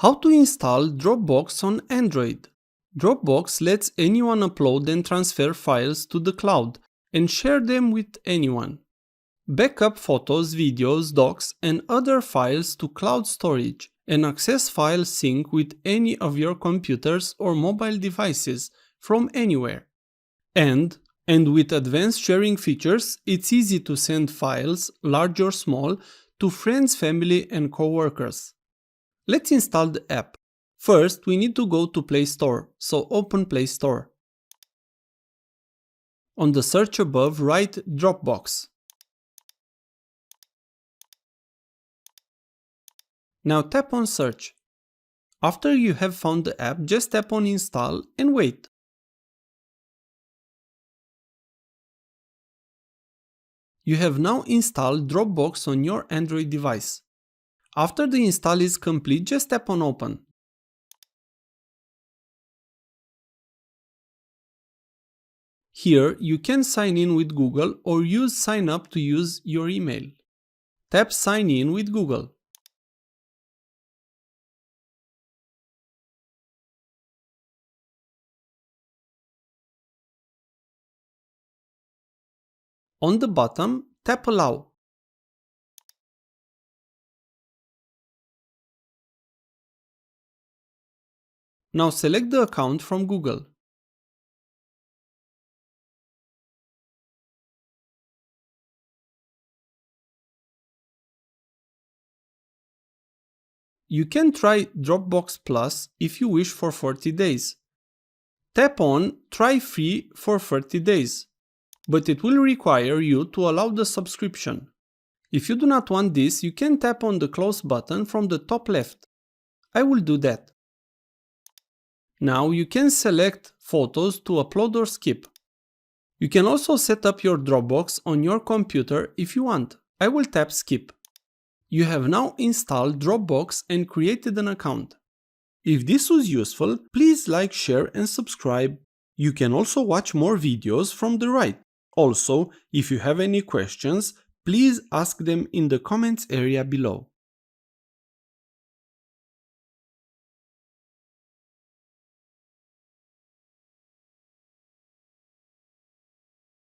How to install Dropbox on Android. Dropbox lets anyone upload and transfer files to the cloud and share them with anyone. Backup photos, videos, docs, and other files to cloud storage and access file sync with any of your computers or mobile devices from anywhere. And with advanced sharing features, it's easy to send files, large or small, to friends, family, and coworkers. Let's install the app. First, we need to go to Play Store, so open Play Store. On the search above, write Dropbox. Now tap on Search. After you have found the app, just tap on Install and wait. You have now installed Dropbox on your Android device. After the install is complete, just tap on Open. Here, you can sign in with Google or use Sign Up to use your email. Tap Sign in with Google. On the bottom, tap Allow. Now select the account from Google. You can try Dropbox Plus if you wish for 40 days. Tap on Try Free for 30 days, but it will require you to allow the subscription. If you do not want this, you can tap on the Close button from the top left. I will do that. Now you can select photos to upload or skip. You can also set up your Dropbox on your computer if you want. I will tap Skip. You have now installed Dropbox and created an account. If this was useful, please like, share and subscribe. You can also watch more videos from the right. Also, if you have any questions, please ask them in the comments area below.